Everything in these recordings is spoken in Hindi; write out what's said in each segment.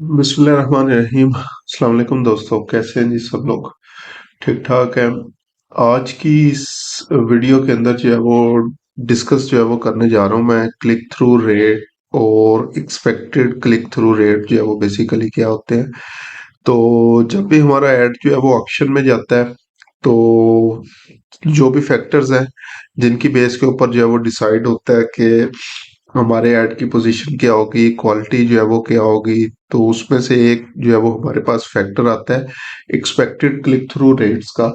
बिस्मिल्लाहिर्रहमानिर्रहीम। अस्सलाम वालेकुम दोस्तों, कैसे हैं जी सब लोग? ठीक ठाक है। आज की इस वीडियो के अंदर जो है वो डिस्कस जो है वो करने जा रहा हूँ मैं क्लिक थ्रू रेट और एक्सपेक्टेड क्लिक थ्रू रेट जो है वो बेसिकली क्या होते हैं। तो जब भी हमारा ऐड जो है वो ऑप्शन में जाता है तो जो भी फैक्टर्स हैं जिनकी बेस के ऊपर जो है वो डिसाइड होता है कि हमारे ऐड की पोजीशन क्या होगी, क्वालिटी जो है वो क्या होगी। तो उसमें से एक जो है वो हमारे पास फैक्टर आता है एक्सपेक्टेड क्लिक थ्रू रेट्स का।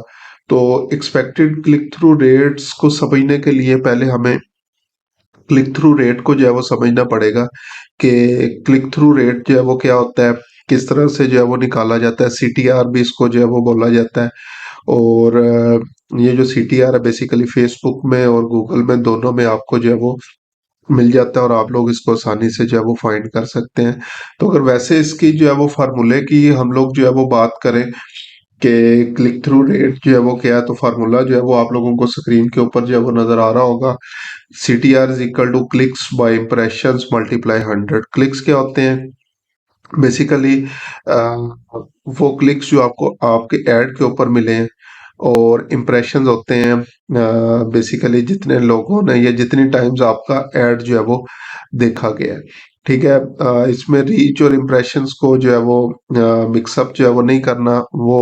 तो एक्सपेक्टेड क्लिक थ्रू रेट्स को समझने के लिए पहले हमें क्लिक थ्रू रेट को जो है वो समझना पड़ेगा कि क्लिक थ्रू रेट जो है वो क्या होता है, किस तरह से जो है वो निकाला जाता है। सीटीआर भी इसको जो है वो बोला जाता है। और ये जो सीटीआर है बेसिकली फेसबुक में और गूगल में दोनों में आपको जो है वो मिल जाता है और आप लोग इसको आसानी से जो है वो फाइंड कर सकते हैं। तो अगर वैसे इसकी जो है वो फार्मूले की हम लोग जो है वो बात करें कि क्लिक थ्रू रेट जो है वो क्या है, तो फार्मूला जो है वो आप लोगों को स्क्रीन के ऊपर जो है वो नजर आ रहा होगा। CTR is equal to clicks by impressions multiply 100। Clicks क्या होते हैं बेसिकली? वो क्लिक्स जो आपको आपके ऐड के ऊपर मिले हैं। और इम्प्रेशंस होते हैं बेसिकली जितने लोगों ने या जितनी टाइम्स आपका ऐड जो है वो देखा गया है। ठीक है। इसमें रीच और इम्प्रेशंस को जो है वो मिक्सअप जो है वो नहीं करना। वो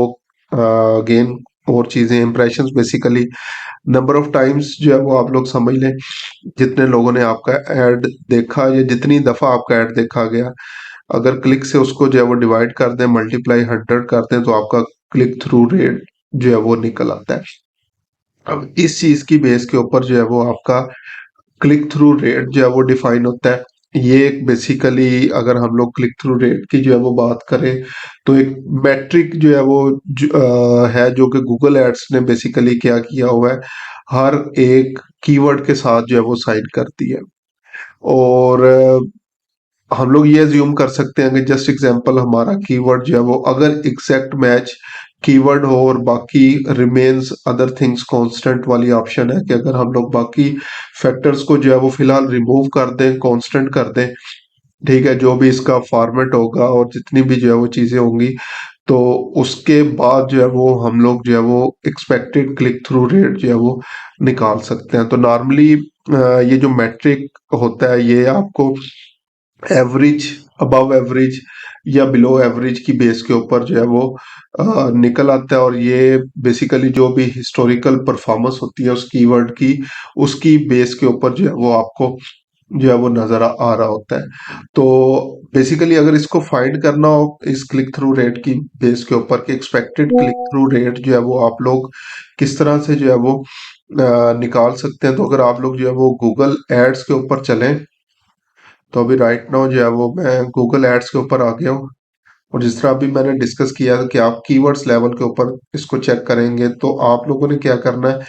अगेन और चीजें impressions basically number of times जो है वो आप लोग समझ लें जितने लोगों ने आपका ऐड देखा या जितनी दफा आपका ऐड देखा गया। अगर क्लिक से उसको जो है वो डिवाइड कर दें, मल्टीप्लाई 100 कर दें, तो आपका क्लिक थ्रू रेट जो है वो निकल आता है। अब इस चीज की बेस के ऊपर जो है वो आपका क्लिक थ्रू रेट जो है वो डिफाइन होता है। ये एक बेसिकली अगर हम लोग क्लिक थ्रू रेट की जो है वो बात करें तो एक मैट्रिक जो है वो है जो कि गूगल एड्स ने बेसिकली क्या किया हुआ है, हर एक कीवर्ड के साथ जो है वो साइन करती है। और हम लोग ये अज्यूम कर सकते हैं कि जस्ट एग्जांपल हमारा कीवर्ड जो है वो अगर एग्जैक्ट मैच कीवर्ड हो और बाकी रिमेन्स अदर थिंग्स कांस्टेंट वाली ऑप्शन है कि अगर हम लोग बाकी फैक्टर्स को जो है वो फिलहाल रिमूव कर दें, कांस्टेंट कर दें, ठीक है, जो भी इसका फॉर्मेट होगा और जितनी भी जो है वो चीजें होंगी, तो उसके बाद जो है वो हम लोग जो है वो एक्सपेक्टेड क्लिक थ्रू रेट जो है वो निकाल सकते हैं। तो नॉर्मली ये जो मैट्रिक होता है ये आपको एवरेज, अबव एवरेज या बिलो एवरेज की बेस के ऊपर जो है वो निकल आता है। और ये बेसिकली जो भी हिस्टोरिकल परफॉर्मेंस होती है उस कीवर्ड की, उसकी बेस के ऊपर जो है वो आपको जो है वो नजर आ रहा होता है। तो बेसिकली अगर इसको फाइंड करना हो इस क्लिक थ्रू रेट की बेस के ऊपर कि एक्सपेक्टेड क्लिक थ्रू रेट जो है वो आप लोग किस तरह से जो है वो निकाल सकते हैं। तो अगर आप लोग जो है वो गूगल एड्स के ऊपर चलें, तो अभी राइट नाउ जो है वो मैं गूगल एड्स के ऊपर आ गया हूँ। और जिस तरह अभी मैंने डिस्कस किया कि आप कीवर्ड्स लेवल के ऊपर इसको चेक करेंगे तो आप लोगों ने क्या करना है,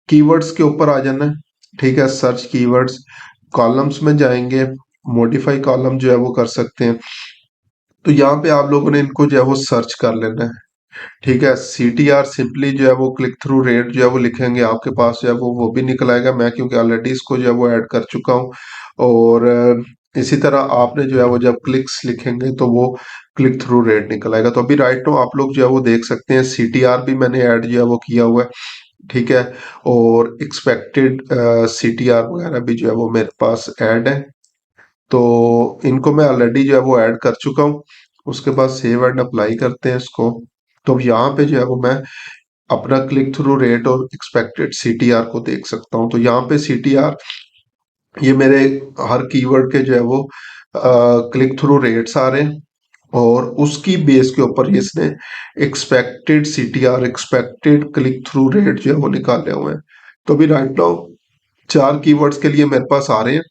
कीवर्ड्स के ऊपर आ जाना है। ठीक है, सर्च कीवर्ड्स, कॉलम्स में जाएंगे, मॉडिफाई कॉलम जो है वो कर सकते हैं। तो यहाँ पे आप लोगों ने इनको जो है वो सर्च कर लेना है। ठीक है, CTR सिंपली जो है वो क्लिक थ्रू रेट जो है वो लिखेंगे, आपके पास जो है वो भी निकल आएगा। मैं क्योंकि ऑलरेडी इसको जो है वो ऐड कर चुका हूँ। और इसी तरह आपने जो है वो जब क्लिक्स लिखेंगे तो वो क्लिक थ्रू रेट निकल आएगा। तो अभी राइट नो आप लोग जो है वो देख सकते हैं CTR भी मैंने ऐड जो है वो किया हुआ है। ठीक है, और एक्सपेक्टेड CTR वगैरह भी जो है वो मेरे पास ऐड है। तो इनको मैं ऑलरेडी जो है वो ऐड कर चुका हूँ। उसके बाद सेव एंड अप्लाई करते हैं इसको। तो अब यहाँ पे जो है वो मैं अपना क्लिक थ्रू रेट और एक्सपेक्टेड CTR को देख सकता हूँ। तो यहाँ पे CTR ये मेरे हर कीवर्ड के जो है वो क्लिक थ्रू रेट्स आ रहे हैं और उसकी बेस के ऊपर ये इसने expected CTR, expected click through rate जो है वो निकाले हुए हैं। तो अभी राइट नाउ 4 कीवर्ड्स के लिए मेरे पास आ रहे हैं।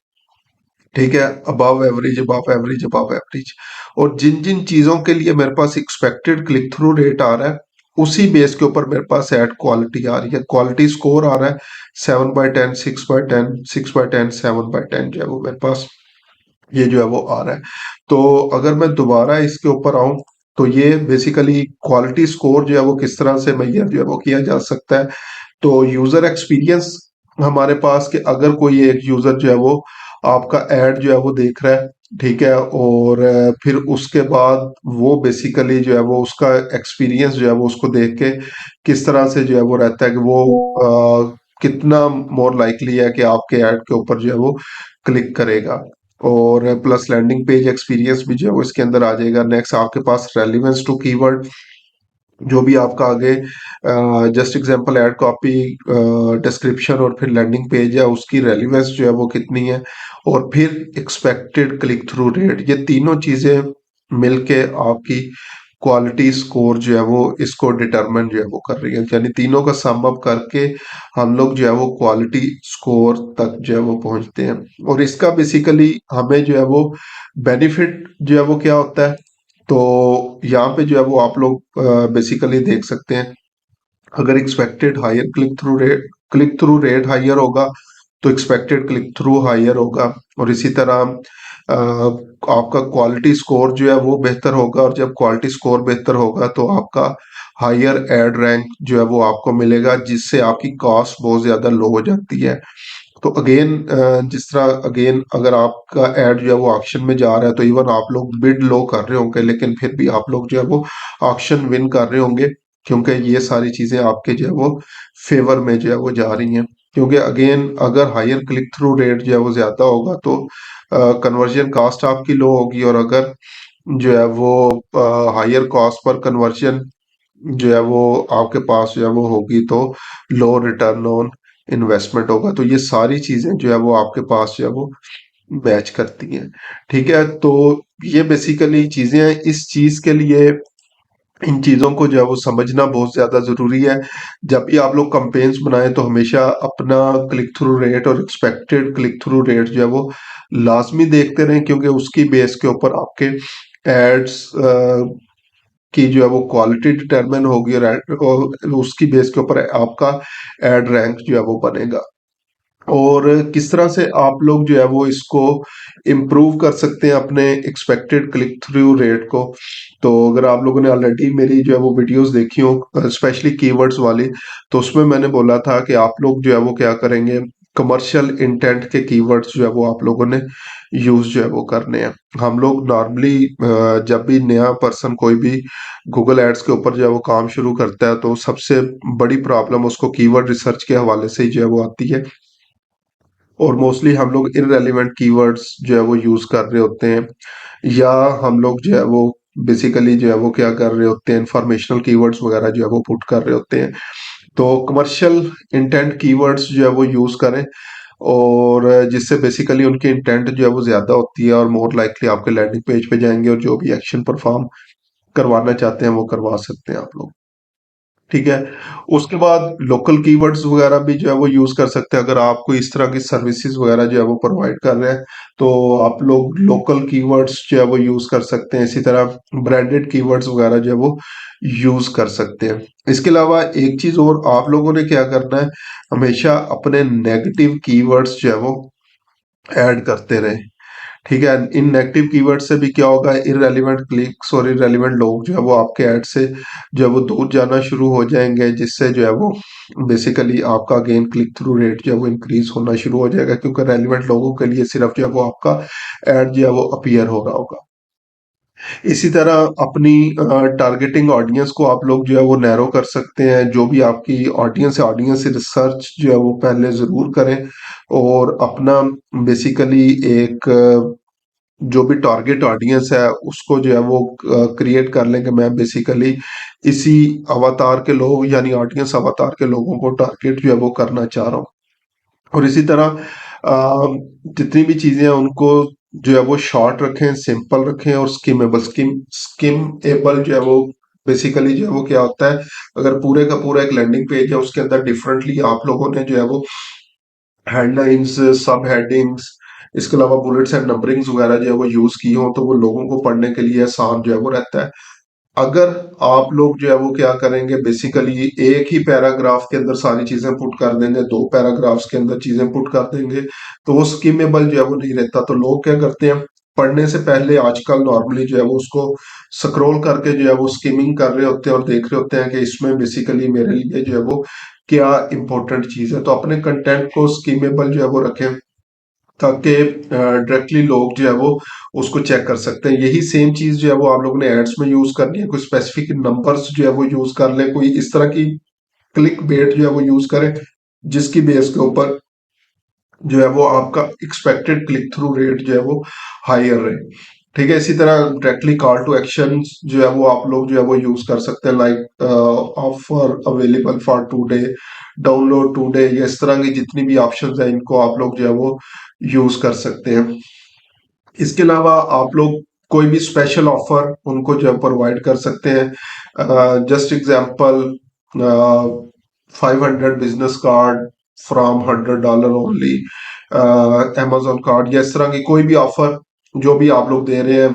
ठीक है, above average, above average, above average. और जिन जिन चीजों के लिए मेरे पास एक्सपेक्टेड क्लिक थ्रू रेट आ रहा है उसी बेस के ऊपर मेरे पास ऐड क्वालिटी आ रही है। क्वालिटी स्कोर आ रहा है 7/10, 6/10, 6/10, 7/10 जो है वो मेरे पास ये जो है वो आ रहा है। तो अगर मैं दोबारा इसके ऊपर आऊं तो ये बेसिकली क्वालिटी स्कोर जो है वो किस तरह से मैयर जो है वो किया जा सकता है। तो यूजर एक्सपीरियंस हमारे पास कि अगर कोई एक यूजर जो है वो आपका ऐड जो है वो देख रहा है ठीक है। और फिर उसके बाद वो बेसिकली जो है वो उसका एक्सपीरियंस जो है वो उसको देख के किस तरह से जो है वो रहता है कि वो कितना मोर लाइकली है कि आपके ऐड के ऊपर जो है वो क्लिक करेगा। और प्लस लैंडिंग पेज एक्सपीरियंस भी जो है वो इसके अंदर आ जाएगा। नेक्स्ट आपके पास रेलिवेंस टू कीवर्ड, जो भी आपका आगे just example add copy, description और फिर लैंडिंग पेज है, उसकी रेलिवेंस जो है वो कितनी है। और फिर एक्सपेक्टेड क्लिक थ्रू रेट, ये तीनों चीजें मिलके आपकी क्वालिटी स्कोर जो है वो इसको डिटरमिन जो है वो कर रही है। यानी तीनों का सम अप करके हम लोग जो है वो क्वालिटी स्कोर तक जो है वो पहुंचते हैं। और इसका बेसिकली हमें जो है वो बेनिफिट जो है वो क्या होता है, तो यहाँ पे जो है वो आप लोग बेसिकली देख सकते हैं। अगर expected higher click through rate higher होगा तो एक्सपेक्टेड क्लिक थ्रू हायर होगा। और इसी तरह आपका क्वालिटी स्कोर जो है वो बेहतर होगा, और जब क्वालिटी स्कोर बेहतर होगा तो आपका हायर एड रैंक जो है वो आपको मिलेगा, जिससे आपकी कॉस्ट बहुत ज्यादा लो हो जाती है। तो अगेन जिस तरह अगेन अगर आपका एड जो है वो ऑक्शन में जा रहा है तो इवन आप लोग बिड लो कर रहे होंगे, लेकिन फिर भी आप लोग जो है वो ऑक्शन विन कर रहे होंगे, क्योंकि ये सारी चीजें आपके जो है वो फेवर में जो है वो जा रही हैं। क्योंकि अगेन अगर हायर क्लिक थ्रू रेट जो है वो ज्यादा होगा तो कन्वर्जन कॉस्ट आपकी लो होगी, और अगर जो है वो हायर कॉस्ट पर कन्वर्जन जो है वो आपके पास जो है वो होगी तो लो रिटर्न ऑन इन्वेस्टमेंट होगा। तो ये सारी चीजें जो है वो आपके पास जो है वो मैच करती हैं। ठीक है, तो ये बेसिकली चीजें हैं। इस चीज के लिए इन चीजों को जो है वो समझना बहुत ज्यादा जरूरी है। जब भी आप लोग कंपेन्स बनाएं तो हमेशा अपना क्लिक थ्रू रेट और एक्सपेक्टेड क्लिक थ्रू रेट जो है वो लाजमी देखते रहें, क्योंकि उसकी बेस के ऊपर आपके एड्स की जो है वो क्वालिटी डिटरमिन होगी, और उसकी बेस के ऊपर आपका एड रैंक जो है वो बनेगा। और किस तरह से आप लोग जो है वो इसको इम्प्रूव कर सकते हैं अपने एक्सपेक्टेड क्लिक थ्रू रेट को। तो अगर आप लोगों ने ऑलरेडी मेरी जो है वो वीडियोस देखी हो स्पेशली कीवर्ड्स वाली, तो उसमें मैंने बोला था कि आप लोग जो है वो क्या करेंगे, कमर्शियल इंटेंट के कीवर्ड्स जो है वो आप लोगों ने यूज जो है वो करने हैं। हम लोग नॉर्मली जब भी नया पर्सन कोई भी गूगल एड्स के ऊपर जो है वो काम शुरू करता है तो सबसे बड़ी प्रॉब्लम उसको कीवर्ड रिसर्च के हवाले से ही जो है वो आती है। और मोस्टली हम लोग इररेलेवेंट कीवर्ड्स जो है वो यूज कर रहे होते हैं, या हम लोग जो है वो बेसिकली जो है वो क्या कर रहे होते हैं, इंफॉर्मेशनल कीवर्ड्स वगैरह जो है वो पुट कर रहे होते हैं। तो कमर्शियल इंटेंट कीवर्ड्स जो है वो यूज करें, और जिससे बेसिकली उनकी इंटेंट जो है वो ज्यादा होती है, और मोर लाइकली आपके लैंडिंग पेज पे जाएंगे और जो भी एक्शन परफॉर्म करवाना चाहते हैं वो करवा सकते हैं आप लोग। ठीक है। उसके बाद लोकल कीवर्ड्स वगैरह भी जो है वो यूज कर सकते हैं। अगर आप कोई इस तरह की सर्विसेज वगैरह जो है वो प्रोवाइड कर रहे हैं तो आप लोग लोकल कीवर्ड्स जो है वो यूज कर सकते हैं। इसी तरह ब्रांडेड कीवर्ड्स वगैरह जो है वो यूज कर सकते हैं। इसके अलावा एक चीज और आप लोगों ने क्या करना है, हमेशा अपने नेगेटिव कीवर्ड्स जो है वो ऐड करते रहे। ठीक है। इन नेगेटिव कीवर्ड से भी क्या होगा, इररेलेवेंट क्लिक्स और इररेलेवेंट लोग जो है वो आपके ऐड से जो है वो दूर जाना शुरू हो जाएंगे, जिससे जो है वो बेसिकली आपका अगेन क्लिक थ्रू रेट जो है वो इंक्रीज होना शुरू हो जाएगा, क्योंकि रेलिवेंट लोगों के लिए सिर्फ जो है वो आपका ऐड जो है वो अपीयर हो रहा होगा। इसी तरह अपनी टारगेटिंग ऑडियंस को आप लोग जो है वो नैरो कर सकते हैं। जो भी आपकी ऑडियंस है, ऑडियंस रिसर्च जो है वो पहले जरूर करें, और अपना बेसिकली एक जो भी टारगेट ऑडियंस है उसको जो है वो क्रिएट कर लें कि मैं बेसिकली इसी अवतार के लोग यानी ऑडियंस अवतार के लोगों को टारगेट जो है वो करना चाह रहा हूँ। और इसी तरह जितनी भी चीजें हैं उनको जो है वो शॉर्ट रखें, सिंपल रखें और स्किमेबल जो है वो बेसिकली जो है वो क्या होता है, अगर पूरे का पूरा एक लैंडिंग पेज है उसके अंदर डिफरेंटली आप लोगों ने जो है वो हेडलाइंस, सब हेडिंग्स, इसके अलावा बुलेट्स एंड नंबरिंग्स वगैरह जो है वो यूज की हो तो वो लोगों को पढ़ने के लिए आसान जो है वो रहता है। अगर आप लोग जो है वो क्या करेंगे, बेसिकली एक ही पैराग्राफ के अंदर सारी चीजें पुट कर देंगे, दो पैराग्राफ्स के अंदर चीजें पुट कर देंगे, तो वो स्किमेबल जो है वो नहीं रहता। तो लोग क्या करते हैं, पढ़ने से पहले आजकल नॉर्मली जो है वो उसको स्क्रॉल करके जो है वो स्किमिंग कर रहे होते हैं और देख रहे होते हैं कि इसमें बेसिकली मेरे लिए जो है वो क्या इंपॉर्टेंट चीज है। तो अपने कंटेंट को स्किमेबल जो है वो रखें, ताकि डायरेक्टली लोग जो है वो उसको चेक कर सकते हैं। यही सेम चीज जो है वो आप लोगों ने एड्स में यूज करनी है। कोई स्पेसिफिक नंबर्स जो है वो यूज कर ले, कोई इस तरह की क्लिक बेट जो है वो यूज करें जिसकी बेस के ऊपर जो है वो आपका एक्सपेक्टेड क्लिक थ्रू रेट जो है वो हायर रहे। ठीक है, इसी तरह डायरेक्टली कॉल टू एक्शन जो है वो आप लोग जो है वो यूज कर सकते हैं, like offer available for today, download today, या इस तरह की जितनी भी ऑप्शंस है इनको आप लोग जो है वो यूज कर सकते हैं। इसके अलावा आप लोग कोई भी स्पेशल ऑफर उनको जो है प्रोवाइड कर सकते हैं। Just example, 500 business card from $100 only, amazon card, या इस तरह की कोई भी ऑफर जो भी आप लोग दे रहे हैं,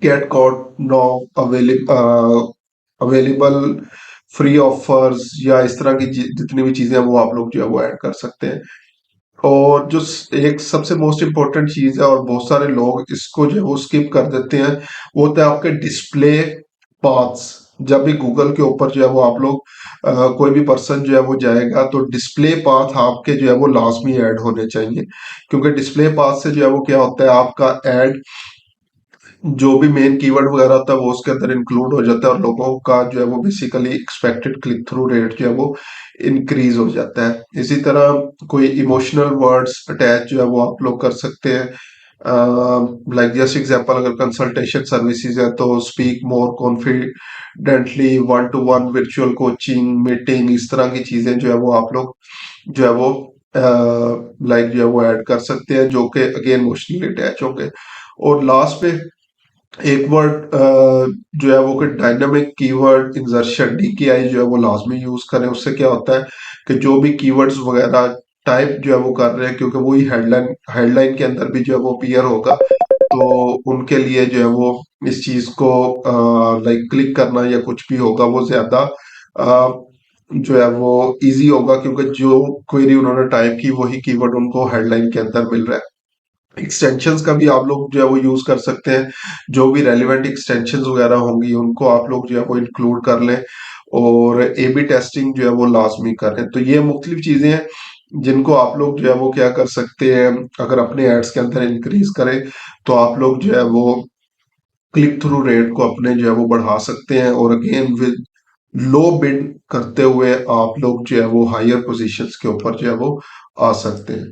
get card no available free offers, या इस तरह की जितनी भी चीजें हैं वो आप लोग जो है वो ऐड कर सकते हैं। और जो एक सबसे मोस्ट इम्पोर्टेंट चीज है और बहुत सारे लोग इसको जो है वो स्किप कर देते हैं, वो होता है आपके डिस्प्ले पाथ्स। जब भी गूगल के ऊपर जो है वो आप लोग कोई भी पर्सन जो है वो जाएगा तो डिस्प्ले पाथ आपके जो है वो लाजमी ऐड होने चाहिए, क्योंकि डिस्प्ले पाथ से जो है वो क्या होता है, आपका ऐड जो भी मेन कीवर्ड वगैरह होता है वो उसके अंदर इंक्लूड हो जाता है और लोगों का जो है वो basically expected click through rate जो है वो इंक्रीज हो जाता है। इसी तरह कोई इमोशनल वर्ड्स अटैच जो है वो आप लोग कर सकते हैं। लाइक जस्ट एग्जांपल, अगर कंसल्टेशन सर्विसेज है तो speak more confidently, one two one virtual coaching meeting, इस तरह की चीजें जो है वो आप लोग जो है वो लाइक जो है वो ऐड कर सकते हैं, जो कि अगेन इमोशनली अटैच होंगे। और लास्ट पे एक वर्ड जो है वो कि डायनामिक कीवर्ड इंसर्शन, डीकेआई जो है वो लाजमी यूज करें। उससे क्या होता है कि जो भी कीवर्ड्स वगैरह टाइप जो है वो कर रहे हैं, क्योंकि वही हेडलाइन हेडलाइन के अंदर भी जो है वो अपीयर होगा, तो उनके लिए जो है वो इस चीज को लाइक क्लिक करना या कुछ भी होगा वो ज्यादा जो है वो इजी होगा, क्योंकि जो क्वेरी उन्होंने टाइप की वही कीवर्ड उनको हेडलाइन के अंदर मिल रहा है। एक्सटेंशंस का भी आप लोग जो है वो यूज कर सकते हैं। जो भी रेलिवेंट एक्सटेंशंस वगैरह होंगी उनको आप लोग जो है वो इंक्लूड कर लें, और ए बी टेस्टिंग जो है वो लाजमी करें। तो ये मुख्तलिफ चीजें हैं जिनको आप लोग जो है वो क्या कर सकते हैं, अगर अपने एड्स के अंदर इंक्रीज करें तो आप लोग जो है वो क्लिक थ्रू रेट को अपने जो है वो बढ़ा सकते हैं, और अगेन विद लो बिड करते हुए आप लोग जो है वो हायर पोजीशंस के ऊपर जो है वो आ सकते हैं।